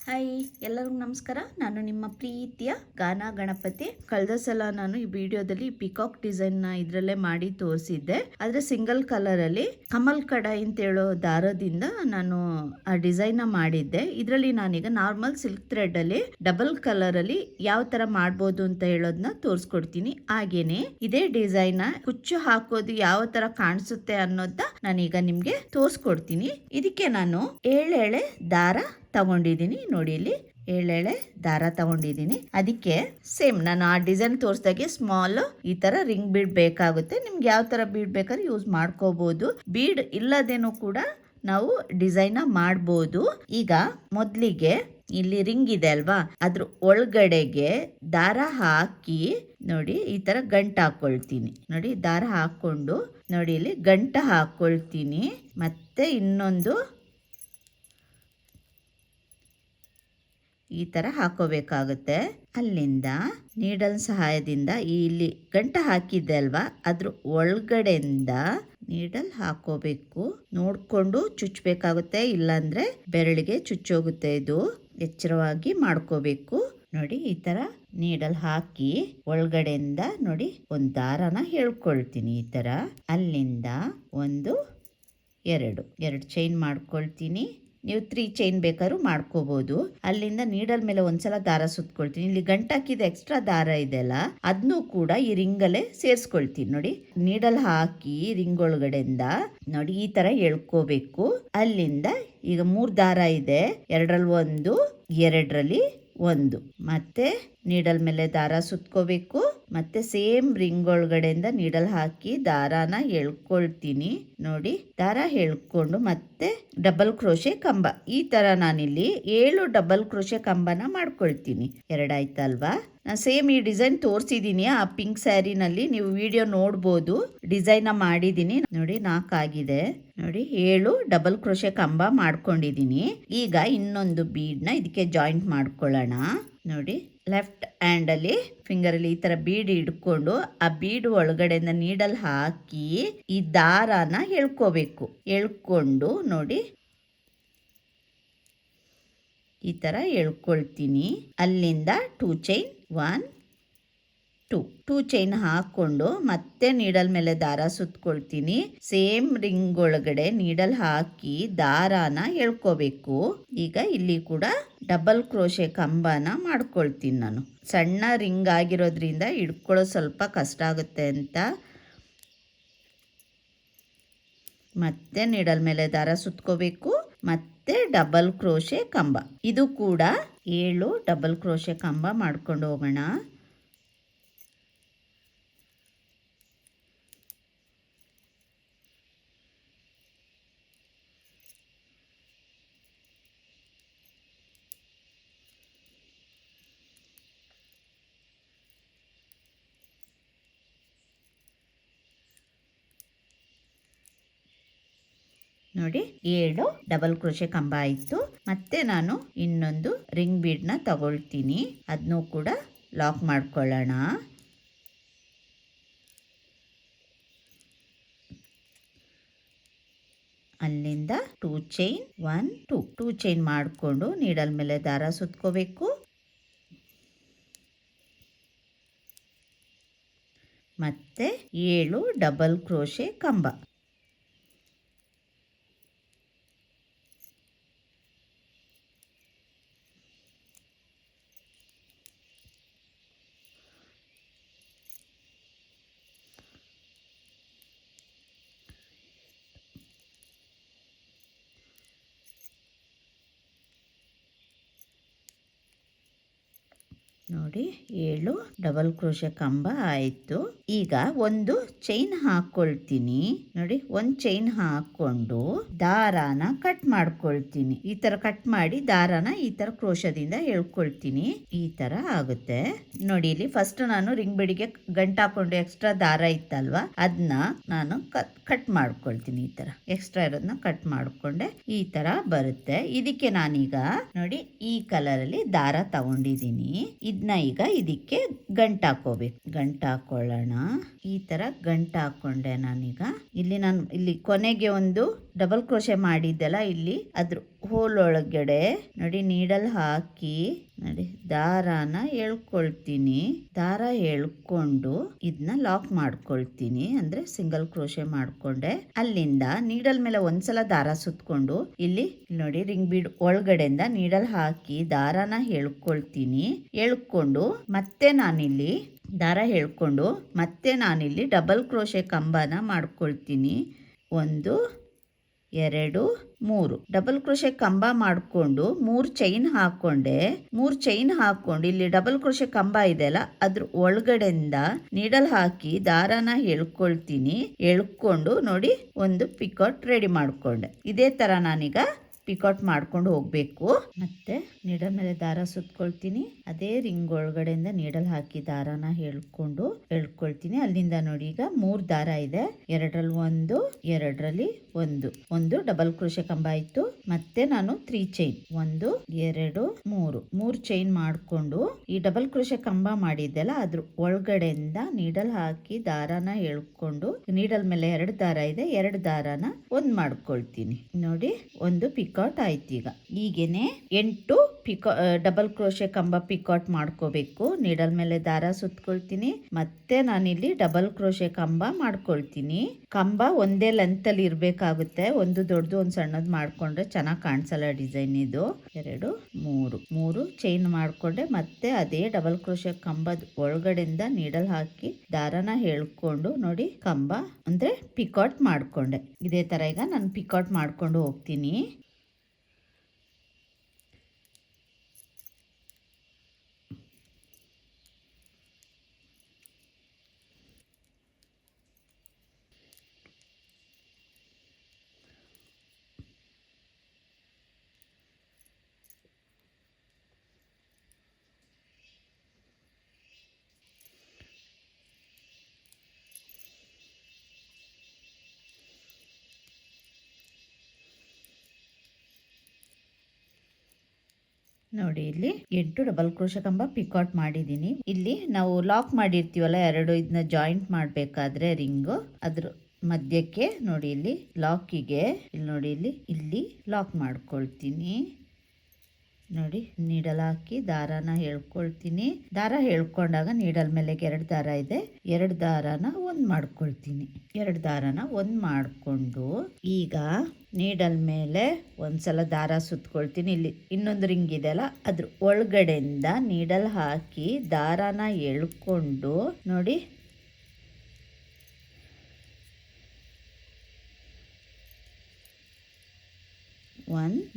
Hi, ಎಲ್ಲರಿಗೂ ನಮಸ್ಕಾರ. ನಾನು ನಿಮ್ಮ ಪ್ರೀತಿಯ ಗಾನ ಗಣಪತಿ. ಕಳೆದ ಸಲ ನಾನು ಈ ವಿಡಿಯೋದಲ್ಲಿ ಪಿಕಾಕ್ ಡಿಸೈನ್ ನ ಇದ್ರಲ್ಲೇ ಮಾಡಿ ತೋರಿಸಿದ್ದೆ. ಆದ್ರೆ ಸಿಂಗಲ್ ಕಲರ್ ಅಲ್ಲಿ ಕಮಲ್ ಕಡಾಯಿ ಅಂತ ಹೇಳೋ ದಾರದಿಂದ ನಾನು ಆ ಡಿಸೈನ್ ನ ಮಾಡಿದ್ದೆ. ಇದರಲ್ಲಿ ನಾನೀಗ ನಾರ್ಮಲ್ ಸಿಲ್ಕ್ ಥ್ರೆಡ್ ಅಲ್ಲಿ ಡಬಲ್ ಕಲರ್ ಅಲ್ಲಿ ಯಾವ ತರ ಮಾಡ್ಬೋದು ಅಂತ ಹೇಳೋದನ್ನ ತೋರಿಸ್ಕೊಡ್ತೀನಿ. ಹಾಗೇನೆ ಇದೇ ಡಿಸೈನ್ ನ ಕುಚ್ಚು ಹಾಕೋದು ಯಾವ ತರ ಕಾಣಿಸುತ್ತೆ ಅನ್ನೋದನ್ನ ನಾನೀಗ ನಿಮ್ಗೆ ತೋರಿಸ್ಕೊಡ್ತೀನಿ. ಇದಕ್ಕೆ ನಾನು ಏಳೆಳೆ ದಾರ ತಗೊಂಡಿದ್ದೀನಿ. ನೋಡಿ, ಇಲ್ಲಿ ಏಳೆಳೆ ದಾರ ತಗೊಂಡಿದ್ದೀನಿ. ಅದಕ್ಕೆ ಸೇಮ್ ನಾನು ಆ ಡಿಸೈನ್ ತೋರಿಸ್ದಾಗೆ ಸ್ಮಾಲ್ ಈ ತರ ರಿಂಗ್ ಬೀಡ್ ಬೇಕಾಗುತ್ತೆ. ನಿಮ್ಗೆ ಯಾವ ತರ ಬೀಡ್ ಬೇಕಾದ್ರೆ ಯೂಸ್ ಮಾಡ್ಕೋಬಹುದು. ಬೀಡ್ ಇಲ್ಲದೇನೂ ಕೂಡ ನಾವು ಡಿಸೈನ್ ಮಾಡ್ಬೋದು. ಈಗ ಮೊದಲಿಗೆ ಇಲ್ಲಿ ರಿಂಗ್ ಇದೆ ಅಲ್ವಾ, ಅದ್ರ ಒಳಗಡೆಗೆ ದಾರ ಹಾಕಿ ನೋಡಿ ಈ ತರ ಗಂಟು ಹಾಕೊಳ್ತೀನಿ. ನೋಡಿ, ದಾರ ಹಾಕೊಂಡು ನೋಡಿ ಇಲ್ಲಿ ಗಂಟು ಹಾಕೊಳ್ತೀನಿ. ಮತ್ತೆ ಇನ್ನೊಂದು ಈ ತರ ಹಾಕೋಬೇಕಾಗುತ್ತೆ. ಅಲ್ಲಿಂದ ನೀಡಲ್ ಸಹಾಯದಿಂದ ಇಲ್ಲಿ ಗಂಟು ಹಾಕಿದ್ದೆ ಅಲ್ವಾ, ಅದ್ರ ಒಳಗಡೆಯಿಂದ ನೀಡಲ್ ಹಾಕೋಬೇಕು. ನೋಡ್ಕೊಂಡು ಚುಚ್ಚಬೇಕಾಗುತ್ತೆ, ಇಲ್ಲಾಂದ್ರೆ ಬೆರಳಿಗೆ ಚುಚ್ಚೋಗುತ್ತೆ. ಇದು ಎಚ್ಚರವಾಗಿ ಮಾಡ್ಕೋಬೇಕು. ನೋಡಿ, ಈ ತರ ನೀಡಲ್ ಹಾಕಿ ಒಳಗಡೆಯಿಂದ ನೋಡಿ ಒಂದು ದಾರನ ಹೇಳ್ಕೊಳ್ತೀನಿ. ಈ ತರ ಅಲ್ಲಿಂದ ಎರಡು ಚೈನ್ ಮಾಡ್ಕೊಳ್ತೀನಿ. ನೀವು 3 ಚೈನ್ ಬೇಕಾದ್ರೂ ಮಾಡ್ಕೋಬಹುದು. ಅಲ್ಲಿಂದ ನೀಡಲ್ ಮೇಲೆ ಒಂದ್ಸಲ ದಾರ ಸುತ್ಕೊಳ್ತೀನಿ. ಇಲ್ಲಿ ಗಂಟಾಕಿದ ಎಕ್ಸ್ಟ್ರಾ ದಾರ ಇದೆಲ್ಲ ಅದನ್ನು ಕೂಡ ಈ ರಿಂಗಲ್ಲೇ ಸೇರಿಸ್ಕೊಳ್ತೀನಿ. ನೋಡಿ, ನೀಡಲ್ ಹಾಕಿ ರಿಂಗ್ ಒಳಗಡೆಯಿಂದ ನೋಡಿ ಈ ತರ ಎಳ್ಕೋಬೇಕು. ಅಲ್ಲಿಂದ ಈಗ 3 ದಾರ ಇದೆ, 2ರಲ್ಲಿ 1, 2ರಲ್ಲಿ 1. ಮತ್ತೆ ನೀಡಲ್ ಮೇಲೆ ದಾರ ಸುತ್ಕೋಬೇಕು. ಮತ್ತೆ ಸೇಮ್ ರಿಂಗ್ ಒಳಗಡೆಯಿಂದ ನೀಡಲ್ ಹಾಕಿ ದಾರಾನ ಎಳ್ಕೊಳ್ತೀನಿ. ನೋಡಿ, ದಾರ ಎಳ್ಕೊಂಡು ಮತ್ತೆ ಡಬಲ್ ಕ್ರೋಶೆ ಕಂಬ. ಈ ತರ ನಾನಿಲ್ಲಿ 7 ಡಬಲ್ ಕ್ರೋಶೆ ಕಂಬನ ಮಾಡ್ಕೊಳ್ತೀನಿ. 2 ಆಯ್ತಲ್ವಾ? ನಾನು ಸೇಮ್ ಈ ಡಿಸೈನ್ ತೋರಿಸಿದೀನಿ ಆ ಪಿಂಕ್ ಸ್ಯಾರಿನಲ್ಲಿ. ನೀವು ವಿಡಿಯೋ ನೋಡ್ಬೋದು. ಡಿಸೈನ್ ಮಾಡಿದೀನಿ. ನೋಡಿ, 4 ಆಗಿದೆ. ನೋಡಿ, 7 ಡಬಲ್ ಕ್ರೋಶೆ ಕಂಬ ಮಾಡ್ಕೊಂಡಿದೀನಿ. ಈಗ ಇನ್ನೊಂದು ಬೀಡ್ನ ಇದಕ್ಕೆ ಜಾಯಿಂಟ್ ಮಾಡ್ಕೊಳ್ಳೋಣ. ನೋಡಿ, ಲೆಫ್ಟ್ ಹ್ಯಾಂಡ್ ಅಲ್ಲಿ ಫಿಂಗರ್ ಅಲ್ಲಿ ಈ ತರ ಬೀಡ್ ಹಿಡ್ಕೊಂಡು ಆ ಬೀಡ್ ಒಳಗಡೆಯಿಂದ ನೀಡಲ್ ಹಾಕಿ ಈ ದಾರಾನ ಎಳ್ಕೋಬೇಕು. ಎಳ್ಕೊಂಡು ನೋಡಿ ಈ ತರ ಎಳ್ಕೊಳ್ತೀನಿ. ಅಲ್ಲಿಂದ 2 ಚೈನ್ 1 2 ಚೈನ್ ಹಾಕೊಂಡು ಮತ್ತೆ ನೀಡಲ್ ಮೇಲೆ ದಾರ ಸುತ್ಕೊಳ್ತೀನಿ. ಸೇಮ್ ರಿಂಗ್ ಒಳಗಡೆ ನೀಡಲ್ ಹಾಕಿ ದಾರಾನ ಎಳ್ಕೋಬೇಕು. ಈಗ ಇಲ್ಲಿ ಕೂಡ ಡಬಲ್ ಕ್ರೋಶೆ ಕಂಬನ ಮಾಡ್ಕೊಳ್ತೀನಿ. ನಾನು ಸಣ್ಣ ರಿಂಗ್ ಆಗಿರೋದ್ರಿಂದ ಹಿಡ್ಕೊಳ್ಳೋದು ಸ್ವಲ್ಪ ಕಷ್ಟ ಆಗುತ್ತೆ ಅಂತ ಮತ್ತೆ ನೀಡಲ್ ಮೇಲೆ ದಾರ ಸುತ್ಕೋಬೇಕು. ಮತ್ತೆ ಡಬಲ್ ಕ್ರೋಶೆ ಕಂಬ. ಇದು ಕೂಡ 7 ಡಬಲ್ ಕ್ರೋಶೆ ಕಂಬ ಮಾಡ್ಕೊಂಡು ಹೋಗೋಣ. ನೋಡಿ, 7 ಡಬಲ್ ಕ್ರೋಶೆ ಕಂಬ ಆಯಿತು. ಮತ್ತೆ ನಾನು ಇನ್ನೊಂದು ರಿಂಗ್ ಬೀಡ್ನ ತಗೊಳ್ತೀನಿ. ಅದನ್ನು ಕೂಡ ಲಾಕ್ ಮಾಡ್ಕೊಳ್ಳೋಣ. ಅಲ್ಲಿಂದ 2 ಚೈನ್ 1 2 ಚೈನ್ ಮಾಡಿಕೊಂಡು ನೀಡಲ್ ಮೇಲೆ ದಾರ ಸುತ್ಕೋಬೇಕು. ಮತ್ತೆ 7 ಡಬಲ್ ಕ್ರೋಶೆ ಕಂಬ. ನೋಡಿ, 7 ಡಬಲ್ ಕ್ರೋಶೆ ಕಂಬ ಆಯಿತು. ಈಗ ಒಂದು ಚೈನ್ ಹಾಕೊಳ್ತೀನಿ. ನೋಡಿ, ಒಂದು ಚೈನ್ ಹಾಕೊಂಡು ದಾರಾನ ಕಟ್ ಮಾಡ್ಕೊಳ್ತೀನಿ. ಈ ತರ ಕಟ್ ಮಾಡಿ ದಾರಾನ ಈ ತರ ಕ್ರೋಶದಿಂದ ಎಳ್ಕೊಳ್ತೀನಿ. ಈ ತರ ಆಗುತ್ತೆ. ನೋಡಿ, ಇಲ್ಲಿ ಫಸ್ಟ್ ನಾನು ರಿಂಗ್ ಬಿಡಿಗೆ ಗಂಟು ಹಾಕೊಂಡು ಎಕ್ಸ್ಟ್ರಾ ದಾರ ಇತ್ತಲ್ವಾ, ಅದನ್ನ ನಾನು ಕಟ್ ಮಾಡ್ಕೊಳ್ತೀನಿ. ಈ ತರ ಎಕ್ಸ್ಟ್ರಾ ಇರೋದನ್ನ ಕಟ್ ಮಾಡ್ಕೊಂಡೆ ಈ ತರ ಬರುತ್ತೆ. ಇದಕ್ಕೆ ನಾನೀಗ ನೋಡಿ ಈ ಕಲರ್ ಅಲ್ಲಿ ದಾರ ತಗೊಂಡಿದ್ದೀನಿ. ಇದನ್ನ ಈಗ ಇದಕ್ಕೆ ಗಂಟು ಹಾಕೋಬೇಕು. ಗಂಟು ಹಾಕೊಳ್ಳೋಣ. ಈ ತರ ಗಂಟು ಹಾಕೊಂಡೆ ನಾನೀಗ. ಇಲ್ಲಿ ನಾನು ಇಲ್ಲಿ ಕೊನೆಗೆ ಒಂದು ಡಬಲ್ ಕ್ರೋಶೆ ಮಾಡಿದ್ದೆಲ್ಲ ಇಲ್ಲಿ ಅದ್ರ ಹೋಲ್ ಒಳಗಡೆ ನೋಡಿ ನೀಡಲ್ ಹಾಕಿ ನೋಡಿ ದಾರಾನ ಎಳ್ಕೊಳ್ತೀನಿ. ದಾರ ಎಳ್ಕೊಂಡು ಇದನ್ನ ಲಾಕ್ ಮಾಡ್ಕೊಳ್ತೀನಿ, ಅಂದ್ರೆ ಸಿಂಗಲ್ ಕ್ರೋಶೆ ಮಾಡ್ಕೊಂಡೆ. ಅಲ್ಲಿಂದ ನೀಡಲ್ ಮೇಲೆ ಒಂದ್ಸಲ ದಾರ ಸುತ್ಕೊಂಡು ಇಲ್ಲಿ ನೋಡಿ ರಿಂಗ್ ಬೀಡ್ ಒಳಗಡೆಯಿಂದ ನೀಡಲ್ ಹಾಕಿ ದಾರಾನ ಎಳ್ಕೊಳ್ತೀನಿ. ಎಳ್ಕೊಂಡು ಮತ್ತೆ ನಾನಿಲ್ಲಿ ದಾರ ಎಳ್ಕೊಂಡು ಮತ್ತೆ ನಾನಿಲ್ಲಿ ಡಬಲ್ ಕ್ರೋಶೆ ಕಂಬನ ಮಾಡ್ಕೊಳ್ತೀನಿ. 1 2 3 ಡಬಲ್ ಕ್ರೋಶೆ ಕಂಬ ಮಾಡಿಕೊಂಡು 3 ಚೈನ್ ಹಾಕೊಂಡೆ. 3 ಚೈನ್ ಹಾಕೊಂಡು ಇಲ್ಲಿ ಡಬಲ್ ಕ್ರೋಶೆ ಕಂಬ ಇದೆಯಲ್ಲ ಅದ್ರ ಒಳಗಡೆಯಿಂದ ನೀಡಲ್ ಹಾಕಿ ದಾರಾನ ಎಳ್ಕೊಳ್ತೀನಿ. ಎಳ್ಕೊಂಡು ನೋಡಿ ಒಂದು ಪಿಕಾಟ್ ರೆಡಿ ಮಾಡ್ಕೊಂಡೆ. ಇದೇ ತರ ನಾನೀಗ ಪಿಕಾಟ್ ಮಾಡ್ಕೊಂಡು ಹೋಗ್ಬೇಕು. ಮತ್ತೆ ನೀಡಲ್ ಮೇಲೆ ದಾರ ಸುತ್ಕೊಳ್ತೀನಿ. ಅದೇ ರಿಂಗ್ ಒಳಗಡೆಯಿಂದ ನೀಡಲ್ ಹಾಕಿ ದಾರಾನ ಎಳ್ಕೊಳ್ತೀನಿ. ಅಲ್ಲಿಂದ ನೋಡಿ ಈಗ 3 ದಾರ ಇದೆ. 2ರಲ್ಲಿ 1, 2ರಲ್ಲಿ 1 ಡಬಲ್ ಕ್ರೋಶೆ ಕಂಬ ಆಯ್ತು. ಮತ್ತೆ ನಾನು 3 ಚೈನ್ 1 2 3 ಚೈನ್ ಮಾಡ್ಕೊಂಡು ಈ ಡಬಲ್ ಕ್ರೋಶೆ ಕಂಬ ಮಾಡಿದ್ದೆಲ್ಲ ಅದ್ರ ಒಳಗಡೆಯಿಂದ ನೀಡಲ್ ಹಾಕಿ ದಾರಾನ ಎಳ್ಕೊಂಡು ನೀಡಲ್ ಮೇಲೆ 2 ದಾರ ಇದೆ, 2 ದಾರಾನ ಒಂದ್ ಮಾಡ್ಕೊಳ್ತೀನಿ. ನೋಡಿ ಒಂದು ಪಿಕಾಟ್ ಆಯ್ತು. ಈಗೇನೆ 8 ಡಬಲ್ ಕ್ರೋಶೆ ಕಂಬ ಪಿಕಾಟ್ ಮಾಡ್ಕೋಬೇಕು. ನೀಡಲ್ ಮೇಲೆ ದಾರ ಸುತ್ಕೊಳ್ತೀನಿ. ಮತ್ತೆ ನಾನಿಲ್ಲಿ ಡಬಲ್ ಕ್ರೋಶೆ ಕಂಬ ಮಾಡ್ಕೊಳ್ತೀನಿ. ಕಂಬ ಒಂದೇ ಲೆಂತ್ ಅಲ್ಲಿ ಇರ್ಬೇಕಾಗುತ್ತೆ. ಒಂದು ದೊಡ್ಡದು ಒಂದು ಸಣ್ಣದು ಮಾಡ್ಕೊಂಡ್ರೆ ಚೆನ್ನಾಗಿ ಕಾಣಿಸಲ್ಲ ಡಿಸೈನ್ ಇದು. 2 3 ಚೈನ್ ಮಾಡ್ಕೊಂಡೆ. ಮತ್ತೆ ಅದೇ ಡಬಲ್ ಕ್ರೋಶೆ ಕಂಬದ ಒಳಗಡೆಯಿಂದ ನೀಡಲ್ ಹಾಕಿ ದಾರನ ಎಳ್ಕೊಂಡು ನೋಡಿ ಕಂಬ ಅಂದ್ರೆ ಪಿಕಾಟ್ ಮಾಡ್ಕೊಂಡೆ. ಇದೇ ತರ ಈಗ ನಾನು ಪಿಕಾಟ್ ಮಾಡ್ಕೊಂಡು ಹೋಗ್ತೀನಿ. ನೋಡಿ ಇಲ್ಲಿ 8 ಡಬಲ್ ಕ್ರೋಶೆ ಕಂಬ ಪಿಕಾಟ್ ಮಾಡಿದ್ದೀನಿ. ಇಲ್ಲಿ ನಾವು ಲಾಕ್ ಮಾಡಿರ್ತೀವಲ್ಲ 2, ಇದನ್ನ ಜಾಯಿಂಟ್ ಮಾಡಬೇಕಾದ್ರೆ ರಿಂಗು ಅದ್ರ ಮಧ್ಯಕ್ಕೆ ನೋಡಿ ಇಲ್ಲಿ ಲಾಕಿಗೆ ಇಲ್ಲಿ ನೋಡಿ ಇಲ್ಲಿ ಲಾಕ್ ಮಾಡ್ಕೊಳ್ತೀನಿ. ನೋಡಿ ನೀಡಲ್ ಹಾಕಿ ದಾರಾನ ಎಳ್ಕೊಳ್ತೀನಿ. ದಾರ ಎಳ್ಕೊಂಡಾಗ ನೀಡಲ್ ಮೇಲೆ 2 ದಾರ ಇದೆ, 2 ದಾರಾನ ಒಂದ್ ಮಾಡ್ಕೊಳ್ತೀನಿ. 2 ದಾರಾನ ಒಂದ್ ಮಾಡ್ಕೊಂಡು ಈಗ ನೀಡಲ್ ಮೇಲೆ ಒಂದ್ಸಲ ದಾರ ಸುತ್ಕೊಳ್ತೀನಿ. ಇಲ್ಲಿ ಇನ್ನೊಂದು ರಿಂಗ್ ಇದೆಯಲ್ಲ ಅದ್ರ ಒಳಗಡೆಯಿಂದ ನೀಡಲ್ ಹಾಕಿ ದಾರಾನ ಎಳ್ಕೊಂಡು ನೋಡಿ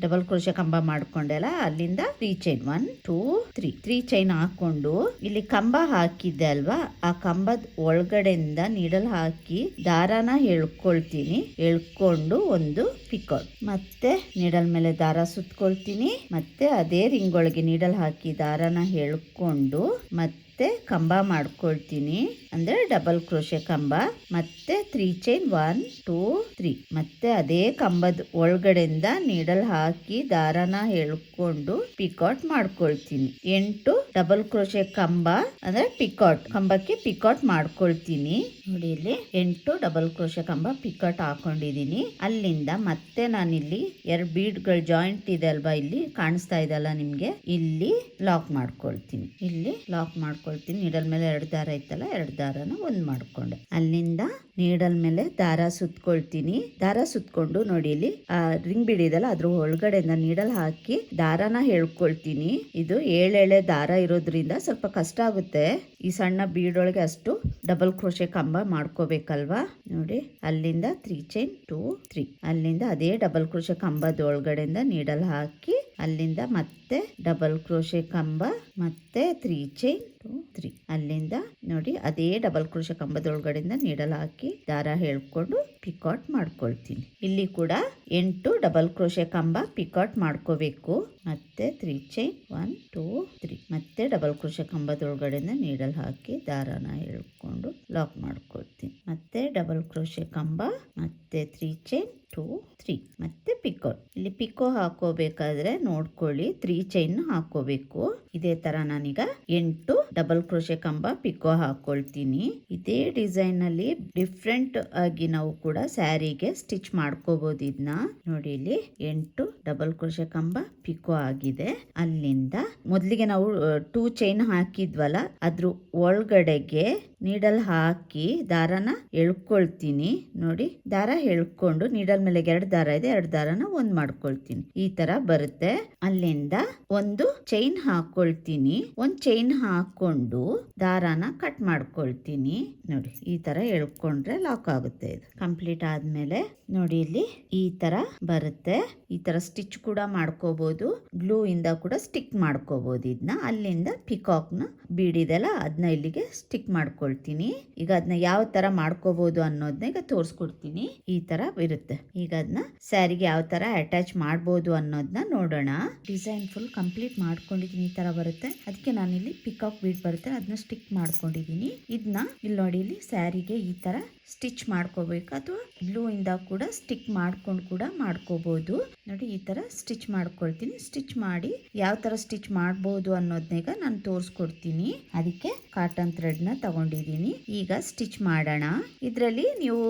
ಡಬಲ್ ಕ್ರೋಶೆ ಕಂಬ ಮಾಡ್ಕೊಂಡೆ ಅಲ್ಲ ಅಲ್ಲಿಂದ 3 ಚೈನ್ 1 2 3 ಚೈನ್ ಹಾಕೊಂಡು ಇಲ್ಲಿ ಕಂಬ ಹಾಕಿದ್ದೆ ಅಲ್ವಾ ಆ ಕಂಬದ ಒಳಗಡೆಯಿಂದ ನೀಡಲ್ ಹಾಕಿ ದಾರಾನ ಎಳ್ಕೊಳ್ತೀನಿ. ಎಳ್ಕೊಂಡು ಒಂದು ಪಿಕಾಟ್ ಮತ್ತೆ ನೀಡಲ್ ಮೇಲೆ ದಾರ ಸುತ್ಕೊಳ್ತೀನಿ. ಮತ್ತೆ ಅದೇ ರಿಂಗ್ ಒಳಗೆ ನೀಡಲ್ ಹಾಕಿ ದಾರಾನ ಎಳ್ಕೊಂಡು ಮತ್ತೆ ಕಂಬ ಮಾಡ್ಕೊಳ್ತೀನಿ, ಅಂದ್ರೆ ಡಬಲ್ ಕ್ರೋಶೆ ಕಂಬ. ಮತ್ತೆ 3 ಚೈನ್ 1 2 3 ಮತ್ತೆ ಅದೇ ಕಂಬದ ಒಳಗಡೆಯಿಂದ ನೀಡಲ್ ಹಾಕಿ ದಾರಾನ ಎಳ್ಕೊಂಡು ಪಿಕಾಟ್ ಮಾಡ್ಕೊಳ್ತೀನಿ. 8 ಡಬಲ್ ಕ್ರೋಶೆ ಕಂಬ ಅಂದ್ರೆ ಪಿಕಾಟ್, ಕಂಬಕ್ಕೆ ಪಿಕಾಟ್ ಮಾಡ್ಕೊಳ್ತೀನಿ. ನೋಡಿ ಇಲ್ಲಿ 8 ಡಬಲ್ ಕ್ರೋಶೆ ಕಂಬ ಪಿಕಾಟ್ ಹಾಕೊಂಡಿದೀನಿ. ಅಲ್ಲಿಂದ ಮತ್ತೆ ನಾನಿಲ್ಲಿ 2 ಬೀಡ್ಗಳು ಜಾಯಿಂಟ್ ಇದೆ ಅಲ್ವಾ, ಇಲ್ಲಿ ಕಾಣಿಸ್ತಾ ಇದೆಲ್ಲ ನಿಮ್ಗೆ, ಇಲ್ಲಿ ಲಾಕ್ ಮಾಡ್ಕೊಳ್ತೀನಿ. ಇಲ್ಲಿ ಲಾಕ್ ಮಾಡ್ಕೊಳ್ತೀನಿ. ನೀಡಲ್ ಮೇಲೆ 2 ದಾರ ಇತ್ತಲ್ಲ 2 ದಾರನ ಒಂದ್ ಮಾಡ್ಕೊಂಡೆ. ಅಲ್ಲಿಂದ ನೀಡಲ್ ಮೇಲೆ ದಾರ ಸುತ್ಕೊಳ್ತೀನಿ. ದಾರ ಸುತ್ಕೊಂಡು ನೋಡಿ ಇಲ್ಲಿ ಆ ರಿಂಗ್ ಬಿಡಿದಲ್ಲ ಅದ್ರ ಒಳಗಡೆಯಿಂದ ನೀಡಲ್ ಹಾಕಿ ದಾರಾನ ಎಳ್ಕೊಳ್ತೀನಿ. ಇದು 7 ಎಳೆ ದಾರ ಇರೋದ್ರಿಂದ ಸ್ವಲ್ಪ ಕಷ್ಟ ಆಗುತ್ತೆ. ಈ ಸಣ್ಣ ಬೀಡೊಳಗೆ ಅಷ್ಟು ಡಬಲ್ ಕ್ರೋಶೆ ಕಂಬ ಮಾಡ್ಕೋಬೇಕಲ್ವಾ. ನೋಡಿ ಅಲ್ಲಿಂದ 3 ಚೈನ್ 2 3 ಅಲ್ಲಿಂದ ಅದೇ ಡಬಲ್ ಕ್ರೋಶೆ ಕಂಬದ ಒಳಗಡೆಯಿಂದ ನೀಡಲ್ ಹಾಕಿ ಅಲ್ಲಿಂದ ಮತ್ತೆ ಡಬಲ್ ಕ್ರೋಶೆ ಕಂಬ ಮತ್ತೆ 3 ಚೈನ್ 2 3 ಅಲ್ಲಿಂದ ನೋಡಿ ಅದೇ ಡಬಲ್ ಕ್ರೋಶೆ ಕಂಬದೊಳಗಡೆಯಿಂದ ನೀಡಲ್ ಹಾಕಿ ದಾರ ಎಳ್ಕೊಂಡು ಪಿಕಾಟ್ ಮಾಡ್ಕೊಳ್ತೀನಿ. ಇಲ್ಲಿ ಕೂಡ 8 ಡಬಲ್ ಕ್ರೋಶೆ ಕಂಬ ಪಿಕಾಟ್ ಮಾಡ್ಕೋಬೇಕು. ಮತ್ತೆ 3 ಚೈನ್ 1 2 3 ಮತ್ತೆ ಡಬಲ್ ಕ್ರೋಶೆ ಕಂಬದೊಳಗಡೆಯಿಂದ ನೀಡಲ್ ಹಾಕಿ ದಾರಾನ ಎಳ್ಕೊಂಡು ಲಾಕ್ ಮಾಡ್ಕೊಳ್ತೀನಿ. ಮತ್ತೆ ಡಬಲ್ ಕ್ರೋಶೆ ಕಂಬ ಮತ್ತೆ 3 ಚೈನ್ 2 3 ಮತ್ತೆ ಪಿಕೋ. ಇಲ್ಲಿ ಪಿಕೋ ಹಾಕೋಬೇಕಾದ್ರೆ ನೋಡ್ಕೊಳ್ಳಿ 3 ಚೈನ್ ಹಾಕೋಬೇಕು. ಇದೇ ತರ ನಾನೀಗ 8 ಡಬಲ್ ಕ್ರೋಶೆ ಕಂಬ ಪಿಕೋ ಹಾಕೊಳ್ತೀನಿ. ಇದೇ ಡಿಸೈನ್ ಅಲ್ಲಿ ಡಿಫ್ರೆಂಟ್ ಆಗಿ ನಾವು ಕೂಡ ಸ್ಯಾರಿಗೆ ಸ್ಟಿಚ್ ಮಾಡ್ಕೋಬಹುದು. ಇದನ್ನ ನೋಡಿ, ಇಲ್ಲಿ 8 ಡಬಲ್ ಕ್ರೋಶೆ ಕಂಬ ಪಿಕೋ ಆಗಿದೆ. ಅಲ್ಲಿಂದ ಮೊದಲಿಗೆ ನಾವು 2 ಚೈನ್ ಹಾಕಿದ್ವಲ್ಲ, ಅದ್ರ ಒಳಗಡೆಗೆ ನೀಡಲ್ ಹಾಕಿ ದಾರನ ಎಳ್ಕೊಳ್ತೀನಿ. ನೋಡಿ, ದಾರ ಎಳ್ಕೊಂಡು ನೀಡಲ್ ಮೇಲೆ 2 ದಾರ ಇದೆ, 2 ದಾರನ ಒಂದ್ ಮಾಡ್ಕೊಳ್ತೀನಿ. ಈ ತರ ಬರುತ್ತೆ. ಅಲ್ಲಿಂದ ಒಂದು ಚೈನ್ ಹಾಕೊಳ್ತೀನಿ. ಒಂದ್ ಚೈನ್ ಹಾಕೊಂಡು ದಾರಾನ ಕಟ್ ಮಾಡ್ಕೊಳ್ತೀನಿ. ನೋಡಿ, ಈ ತರ ಎಳ್ಕೊಂಡ್ರೆ ಲಾಕ್ ಆಗುತ್ತೆ. ಇದು ಕಂಪ್ಲೀಟ್ ಆದ್ಮೇಲೆ ನೋಡಿ, ಇಲ್ಲಿ ಈ ತರ ಬರುತ್ತೆ. ಈ ತರ ಸ್ಟಿಚ್ ಕೂಡ ಮಾಡ್ಕೋಬಹುದು, ಗ್ಲೂ ಇಂದ ಕೂಡ ಸ್ಟಿಕ್ ಮಾಡ್ಕೋಬಹುದು. ಇದನ್ನ ಅಲ್ಲಿಂದ ಪಿಕಾಕ್ ನ ಬೀಡಿದೆಲ್ಲ ಅದನ್ನ ಇಲ್ಲಿಗೆ ಸ್ಟಿಕ್ ಮಾಡ್ಕೊಳ್ತೀನಿ. ಈಗ ಅದನ್ನ ಯಾವ ತರ ಮಾಡ್ಕೋಬಹುದು ಅನ್ನೋದನ್ನ ಈಗ ತೋರಿಸ್ಕೊಡ್ತೀನಿ. ಈ ತರ ಇರುತ್ತೆ. ಈಗ ಅದನ್ನ ಸ್ಯಾರಿಗೆ ಯಾವ ತರ ಅಟ್ಯಾಚ್ ಮಾಡಬಹುದು ಅನ್ನೋದನ್ನ ನೋಡೋಣ. ಡಿಸೈನ್ ಫುಲ್ ಕಂಪ್ಲೀಟ್ ಮಾಡ್ಕೊಂಡಿದೀನಿ. ಈ ತರ ಬರುತ್ತೆ. ಅದಕ್ಕೆ ನಾನು ಇಲ್ಲಿ ಪಿಕಾಕ್ ಬೀಡ್ ಬರುತ್ತೆ ಅದನ್ನ ಸ್ಟಿಕ್ ಮಾಡ್ಕೊಂಡಿದೀನಿ. ಇದನ್ನ ಇಲ್ಲಿ ನೋಡಿ, ಇಲ್ಲಿ ಸ್ಯಾರಿಗೆ ಈ ತರ ಸ್ಟಿಚ್ ಮಾಡ್ಕೋಬೇಕು, ಅಥವಾ ಗ್ಲೂ ಇಂದ ಕೂಡ ಸ್ಟಿಕ್ ಮಾಡ್ಕೊಂಡು ಕೂಡ ಮಾಡ್ಕೋಬಹುದು. ನೋಡಿ, ಈ ತರ ಸ್ಟಿಚ್ ಮಾಡ್ಕೊಳ್ತೀನಿ. ಸ್ಟಿಚ್ ಮಾಡಿ ಯಾವ ತರ ಸ್ಟಿಚ್ ಮಾಡಬಹುದು ಅನ್ನೋದನ್ನ ನಾನು ತೋರಿಸ್ಕೊಡ್ತೀನಿ. ಅದಕ್ಕೆ ಕಾಟನ್ ಥ್ರೆಡ್ ನ ತಗೊಂಡಿದ್ದೀನಿ. ಈಗ ಸ್ಟಿಚ್ ಮಾಡೋಣ. ಇದರಲ್ಲಿ ನೀವು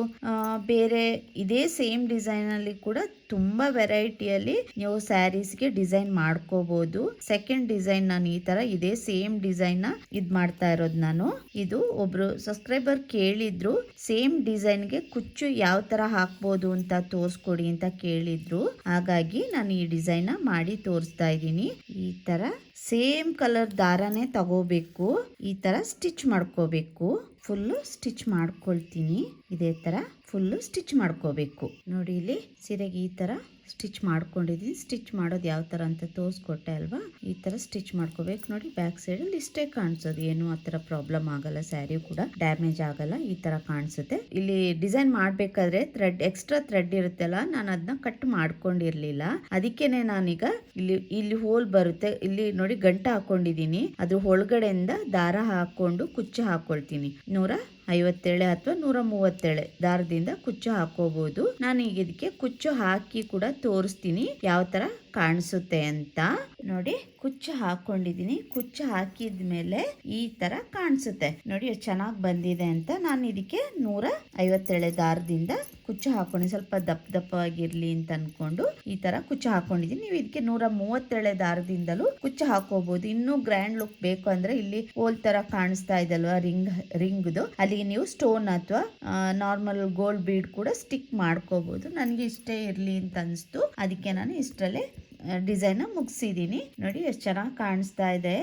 ಬೇರೆ ಇದೇ ಸೇಮ್ ಡಿಸೈನ್ ಅಲ್ಲಿ ಕೂಡ ತುಂಬಾ ವೆರೈಟಿಯಲ್ಲಿ ನೀವು ಸ್ಯಾರೀಸ್ಗೆ ಡಿಸೈನ್ ಮಾಡ್ಕೋಬಹುದು. ಸೆಕೆಂಡ್ ಡಿಸೈನ್ ನಾನು ಈ ತರ ಇದೇ ಸೇಮ್ ಡಿಸೈನ್ ನ ಇದ್ ಮಾಡ್ತಾ ಇರೋದು ನಾನು. ಇದು ಒಬ್ರು ಸಬ್ಸ್ಕ್ರೈಬರ್ ಕೇಳಿದ್ರು, ಸೇಮ್ ಡಿಸೈನ್ಗೆ ಕುಚ್ಚು ಯಾವ ತರ ಹಾಕ್ಬೋದು ಅಂತ ತೋರಿಸ್ಕೊಡಿ ಅಂತ ಕೇಳಿದ್ರು. ಹಾಗಾಗಿ ನಾನು ಈ ಡಿಸೈನ್ ಮಾಡಿ ತೋರಿಸ್ತಾ ಇದ್ದೀನಿ. ಈ ತರ ಸೇಮ್ ಕಲರ್ ದಾರನೇ ತಗೋಬೇಕು. ಈ ತರ ಸ್ಟಿಚ್ ಮಾಡ್ಕೋಬೇಕು. ಫುಲ್ಲು ಸ್ಟಿಚ್ ಮಾಡ್ಕೊಳ್ತೀನಿ. ಇದೇ ತರ ಫುಲ್ಲು ಸ್ಟಿಚ್ ಮಾಡ್ಕೋಬೇಕು. ನೋಡಿ, ಇಲ್ಲಿ ಸೀರೆಗೆ ಈ ತರ ಸ್ಟಿಚ್ ಮಾಡ್ಕೊಂಡಿದ್ದೀನಿ. ಸ್ಟಿಚ್ ಮಾಡೋದು ಯಾವ ತರ ಅಂತ ತೋರಿಸ್ಕೊಟ್ಟೆ ಅಲ್ವಾ. ಈ ತರ ಸ್ಟಿಚ್ ಮಾಡ್ಕೋಬೇಕು. ನೋಡಿ, ಬ್ಯಾಕ್ ಸೈಡ್ ಅಲ್ಲಿ ಇಷ್ಟೇ ಕಾಣಿಸೋದು, ಏನು ಆ ತರ ಪ್ರಾಬ್ಲಮ್ ಆಗಲ್ಲ, ಸ್ಯಾರಿ ಕೂಡ ಡ್ಯಾಮೇಜ್ ಆಗಲ್ಲ. ಈ ತರ ಕಾಣಿಸುತ್ತೆ. ಇಲ್ಲಿ ಡಿಸೈನ್ ಮಾಡ್ಬೇಕಾದ್ರೆ ಥ್ರೆಡ್ ಎಕ್ಸ್ಟ್ರಾ ಥ್ರೆಡ್ ಇರುತ್ತಲ್ಲ, ನಾನು ಅದನ್ನ ಕಟ್ ಮಾಡ್ಕೊಂಡಿರ್ಲಿಲ್ಲ. ಅದಕ್ಕೇನೆ ನಾನೀಗ ಇಲ್ಲಿ ಹೋಲ್ ಬರುತ್ತೆ, ಇಲ್ಲಿ ನೋಡಿ ಗಂಟ ಹಾಕೊಂಡಿದೀನಿ. ಅದ್ರ ಒಳಗಡೆಯಿಂದ ದಾರ ಹಾಕೊಂಡು ಕುಚ್ಚು ಹಾಕೊಳ್ತೀನಿ. 157 ಅಥವಾ 137 ದಾರದಿಂದ ಕುಚ್ಚು ಹಾಕೋಬಹುದು. ನಾನು ಈಗ ಇದಕ್ಕೆ ಕುಚ್ಚು ಹಾಕಿ ಕೂಡ ತೋರಿಸ್ತೀನಿ ಯಾವ ತರ ಕಾಣಿಸುತ್ತೆ ಅಂತ. ನೋಡಿ, ಕುಚ್ಚು ಹಾಕೊಂಡಿದೀನಿ. ಕುಚ್ಚು ಹಾಕಿದ್ಮೇಲೆ ಈ ತರ ಕಾಣಿಸುತ್ತೆ. ನೋಡಿ, ಎಷ್ಟು ಚೆನ್ನಾಗಿ ಬಂದಿದೆ ಅಂತ. ನಾನು ಇದಕ್ಕೆ 157 ದಾರದಿಂದ ಕುಚ್ಚು ಹಾಕೊಂಡು ಸ್ವಲ್ಪ ದಪ್ಪವಾಗಿರ್ಲಿ ಅಂತ ಅನ್ಕೊಂಡು ಈ ತರ ಕುಚ್ಚು ಹಾಕೊಂಡಿದೀನಿ. ನೀವು ಇದಕ್ಕೆ 137 ದಾರದಿಂದಲೂ ಕುಚ್ಚು ಹಾಕೋಬಹುದು. ಇನ್ನೂ ಗ್ರ್ಯಾಂಡ್ ಲುಕ್ ಬೇಕು ಅಂದ್ರೆ ಇಲ್ಲಿ ಹೋಲ್ ತರ ಕಾಣಿಸ್ತಾ ಇದಲ್ವಾ ರಿಂಗ್ದು, ಅಲ್ಲಿ ನೀವು ಸ್ಟೋನ್ ಅಥವಾ ನಾರ್ಮಲ್ ಗೋಲ್ಡ್ ಬೀಡ್ ಕೂಡ ಸ್ಟಿಕ್ ಮಾಡ್ಕೋಬಹುದು. ನನಗೆ ಇಷ್ಟೇ ಇರ್ಲಿ ಅಂತ ಅನಿಸ್ತು, ಅದಕ್ಕೆ ನಾನು ಇಷ್ಟರಲ್ಲೇ ಡಿಸೈನ್ ಮುಗಿಸಿದೀನಿ. ನೋಡಿ, ಎಷ್ಟು ಚೆನ್ನಾಗಿ ಕಾಣಿಸ್ತಾ ಇದೆ.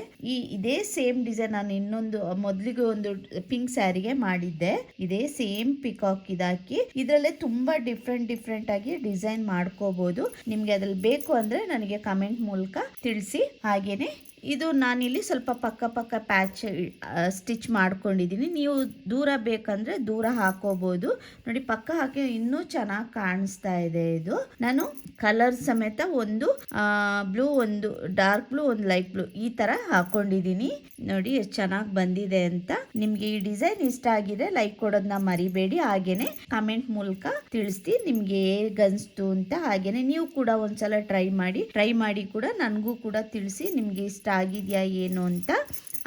ಇದೇ ಸೇಮ್ ಡಿಸೈನ್ ನಾನು ಇನ್ನೊಂದು ಮೊದಲಿಗೆ ಒಂದು ಪಿಂಕ್ ಸ್ಯಾರಿಗೆ ಮಾಡಿದ್ದೆ. ಇದೇ ಸೇಮ್ ಪಿಕಾಕ್ ಇದಾಕಿ ಇದರಲ್ಲೇ ತುಂಬಾ ಡಿಫ್ರೆಂಟ್ ಆಗಿ ಡಿಸೈನ್ ಮಾಡ್ಕೋಬಹುದು. ನಿಮ್ಗೆ ಅದ್ರಲ್ಲಿ ಬೇಕು ಅಂದ್ರೆ ನನಗೆ ಕಮೆಂಟ್ ಮೂಲಕ ತಿಳಿಸಿ. ಹಾಗೇನೆ ಇದು ನಾನಿಲ್ಲಿ ಸ್ವಲ್ಪ ಪಕ್ಕ ಪ್ಯಾಚ್ ಸ್ಟಿಚ್ ಮಾಡ್ಕೊಂಡಿದ್ದೀನಿ. ನೀವು ದೂರ ಬೇಕಂದ್ರೆ ದೂರ ಹಾಕೋಬಹುದು. ನೋಡಿ, ಪಕ್ಕ ಹಾಕಿ ಇನ್ನೂ ಚೆನ್ನಾಗಿ ಕಾಣಿಸ್ತಾ ಇದೆ. ಇದು ನಾನು ಕಲರ್ ಸಮೇತ ಒಂದು ಬ್ಲೂ, ಒಂದು ಡಾರ್ಕ್ ಬ್ಲೂ, ಒಂದು ಲೈಟ್ ಬ್ಲೂ ಈ ತರ ಹಾಕೊಂಡಿದ್ದೀನಿ. ನೋಡಿ, ಎಷ್ಟು ಚೆನ್ನಾಗಿ ಬಂದಿದೆ ಅಂತ. ನಿಮ್ಗೆ ಈ ಡಿಸೈನ್ ಇಷ್ಟ ಆಗಿದೆ ಲೈಕ್ ಕೊಡೋದನ್ನ ಮರಿಬೇಡಿ. ಹಾಗೇನೆ ಕಮೆಂಟ್ ಮೂಲಕ ತಿಳಿಸ್ತಿ ನಿಮ್ಗೆ ಹೇಗನ್ಸ್ತು ಅಂತ. ಹಾಗೇನೆ ನೀವು ಕೂಡ ಒಂದ್ಸಲ ಟ್ರೈ ಮಾಡಿ ಕೂಡ ನನಗೂ ಕೂಡ ತಿಳಿಸಿ ನಿಮ್ಗೆ ಇಷ್ಟ ಆಗಿದ್ಯಾ ಏನು ಅಂತ.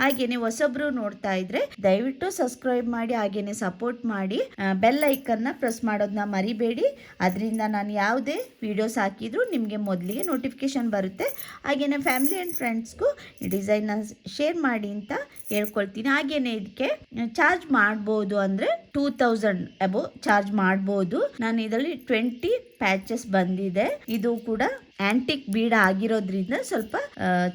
ಹಾಗೇನೆ ಹೊಸಬ್ರು ನೋಡ್ತಾ ಇದ್ರೆ ದಯವಿಟ್ಟು ಸಬ್ಸ್ಕ್ರೈಬ್ ಮಾಡಿ, ಹಾಗೇನೆ ಸಪೋರ್ಟ್ ಮಾಡಿ. ಬೆಲ್ ಐಕನ್ ನ ಪ್ರೆಸ್ ಮಾಡೋದನ್ನ ಮರಿಬೇಡಿ. ಅದರಿಂದ ನಾನು ಯಾವುದೇ ವಿಡಿಯೋಸ್ ಹಾಕಿದ್ರು ನಿಮಗೆ ಮೊದಲಿಗೆ ನೋಟಿಫಿಕೇಶನ್ ಬರುತ್ತೆ. ಹಾಗೇನೆ ಫ್ಯಾಮಿಲಿ ಆ್ಯಂಡ್ ಫ್ರೆಂಡ್ಸ್ಗೂ ಈ ಡಿಸೈನ್ನ ಶೇರ್ ಮಾಡಿ ಅಂತ ಹೇಳ್ಕೊಳ್ತೀನಿ. ಹಾಗೇನೆ ಇದಕ್ಕೆ ಚಾರ್ಜ್ ಮಾಡ್ಬೋದು ಅಂದರೆ 2000 ಅಬೋ ಚಾರ್ಜ್ ಮಾಡ್ಬೋದು. ನಾನು ಇದರಲ್ಲಿ 20 ಪ್ಯಾಚಸ್ ಬಂದಿದೆ. ಇದು ಕೂಡ ಆಂಟಿಕ್ ಬೀಡ್ ಆಗಿರೋದ್ರಿಂದ ಸ್ವಲ್ಪ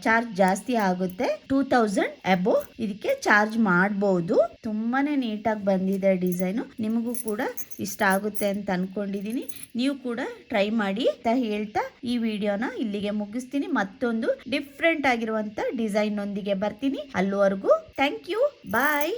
ಚಾರ್ಜ್ ಜಾಸ್ತಿ ಆಗುತ್ತೆ. 2000 ಅಬೋ ಇದಕ್ಕೆ ಚಾರ್ಜ್ ಮಾಡಬಹುದು. ತುಂಬಾನೇ ನೀಟಾಗಿ ಬಂದಿದೆ ಡಿಸೈನು. ನಿಮಗೂ ಕೂಡ ಇಷ್ಟ ಆಗುತ್ತೆ ಅಂತ ಅನ್ಕೊಂಡಿದೀನಿ. ನೀವು ಕೂಡ ಟ್ರೈ ಮಾಡಿ ಅಂತ ಹೇಳ್ತಾ ಈ ವಿಡಿಯೋನ ಇಲ್ಲಿಗೆ ಮುಗಿಸ್ತೀನಿ. ಮತ್ತೊಂದು ಡಿಫ್ರೆಂಟ್ ಆಗಿರುವಂತ ಡಿಸೈನ್ ಒಂದಿಗೆ ಬರ್ತೀನಿ. ಅಲ್ಲಿವರೆಗೂ ಥ್ಯಾಂಕ್ ಯು, ಬಾಯ್.